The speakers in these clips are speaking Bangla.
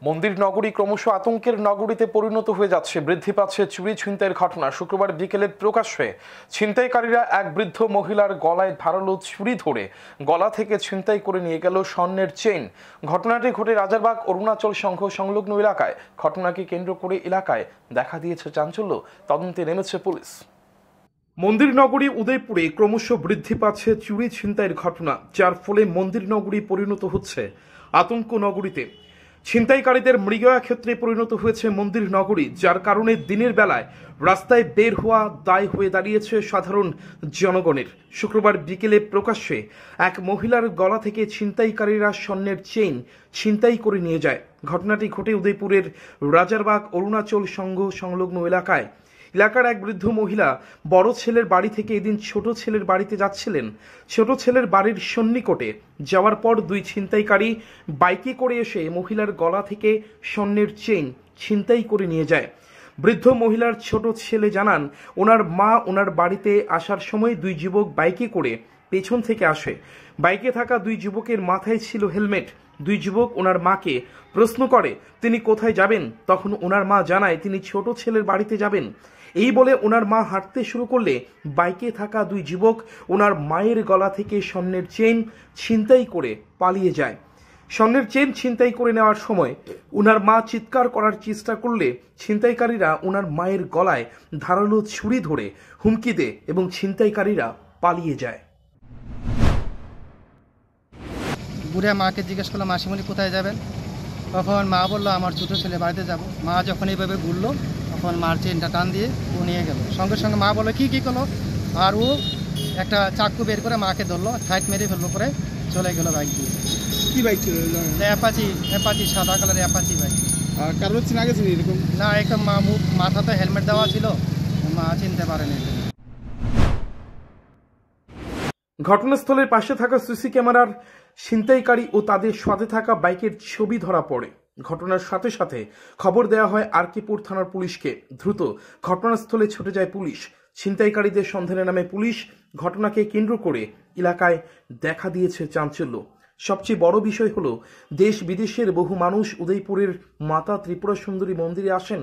মন্দির নগরী ক্রমশ আতঙ্কের নগরীতে পরিণত হয়ে যাচ্ছে। বৃদ্ধি পাচ্ছে চুরি ছিনতাইয়ের ঘটনা। শুক্রবার বিকেলে প্রকাশ্যে ছিনতাইকারীরা এক বৃদ্ধ মহিলার গলায় ধারালো ছুরি ধরে গলা থেকে ছিনতাই করে নিয়ে গেল স্বর্ণের চেইন। ঘটনাটি ঘটে রাজারবাগ অরুণাচল সংঘ সংলগ্ন এলাকায়। ঘটনাকে কেন্দ্র করে এলাকায় দেখা দিয়েছে চাঞ্চল্য। তদন্তে নেমেছে পুলিশ। মন্দির নগরী উদয়পুরে ক্রমশ বৃদ্ধি পাচ্ছে চুরি ছিনতাইয়ের ঘটনা, যার ফলে মন্দির নগরী পরিণত হচ্ছে আতঙ্ক নগরীতে। ছিনতাইকারীদের মৃগয়া ক্ষেত্রে পরিণত হয়েছে মন্দির নগরী, যার কারণে দিনের বেলায় রাস্তায় বের হওয়া দায় হয়ে দাঁড়িয়েছে সাধারণ জনগণের। শুক্রবার বিকেলে প্রকাশ্যে এক মহিলার গলা থেকে ছিনতাইকারীরা স্বর্ণের চেইন ছিনতাই করে নিয়ে যায়। ঘটনাটি ঘটে উদয়পুরের রাজারবাগ অরুণাচল সংঘ সংলগ্ন এলাকায়। এলাকার এক বৃদ্ধ মহিলা বড় ছেলের বাড়ি থেকে এদিন ছোট ছেলের বাড়িতে যাচ্ছিলেন। ছোট ছেলের বাড়ির সন্নিকটে যাওয়ার পর দুই ছিনতাইকারী বাইকে করে এসে মহিলার গলা থেকে স্বর্ণের চেইন ছিনতাই করে নিয়ে যায়। বৃদ্ধ মহিলার ছোট ছেলে জানান, ওনার মা ওনার বাড়িতে আসার সময় দুই যুবক বাইকে করে পেছন থেকে আসে। বাইকে থাকা দুই যুবকের মাথায় ছিল হেলমেট। দুই যুবক ওনার মাকে প্রশ্ন করে তিনি কোথায় যাবেন। তখন ওনার মা জানায় তিনি ছোট ছেলের বাড়িতে যাবেন। এই বলে ওনার মা হাঁটতে শুরু করলে বাইকে থাকা দুই যুবক ওনার মায়ের গলা থেকে স্বর্ণের চেইন ছিনতাই করে পালিয়ে যায়। স্বর্ণের চেইন ছিনতাই করে নেওয়ার সময় ওনার মা চিৎকার করার চেষ্টা করলে ছিনতাইকারীরা ওনার মায়ের গলায় ধারালো ছুরি ধরে হুমকি দেয় এবং ছিনতাইকারীরা পালিয়ে যায়। বুড়া মাকে জিজ্ঞেস করলাম, মাসিমণি কোথায় যাবেন? তখন মা বললো আমার ছোটো ছেলে বাড়িতে যাব। মা যখন এইভাবে ঘুরলো তখন মার চেনটা টান দিয়ে ও নিয়ে গেল। সঙ্গে সঙ্গে মা বললো কী করলো, আর ও একটা চাকু বের করে মাকে ধরলো, ঠাইট মেরে ফেলবো করে চলে গেলো বাইক দিয়ে। কি বাইক ছিল? অ্যাপাচি সাদা কালার অ্যাপাচি বাইক। আর কারোর চিনা গেছে এরকম? না, একটা মাথাতে হেলমেট দেওয়া ছিল, মা চিনতে পারেনি। ঘটনাস্থলের পাশে থাকা সিসি ক্যামেরার ছিনতাইকারী ও তাদের সাথে থাকা বাইকের ছবি ধরা পড়ে। ঘটনার সাথে সাথে খবর দেওয়া হয় আরকিপুর থানার পুলিশকে। দ্রুত ঘটনাস্থলে ছুটে যায় পুলিশ। ছিনতাইকারীদের সন্ধানে নামে পুলিশ। ঘটনাকে কেন্দ্র করে এলাকায় দেখা দিয়েছে চাঞ্চল্য। সবচেয়ে বড় বিষয় হলো দেশ বিদেশের বহু মানুষ উদয়পুরের মাতা ত্রিপুরা সুন্দরী মন্দিরে আসেন,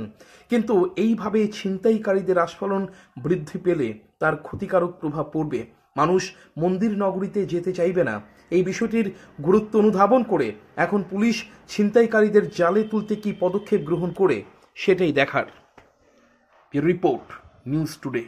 কিন্তু এইভাবে ছিনতাইকারীদের আস্ফালন বৃদ্ধি পেলে তার ক্ষতিকারক প্রভাব পড়বে। মানুষ মন্দির নগরীতে যেতে চাইবে না। এই বিষয়টির গুরুত্ব অনুধাবন করে এখন পুলিশ ছিনতাইকারীদের জালে তুলতে কি পদক্ষেপ গ্রহণ করে সেটাই দেখার। Report news today.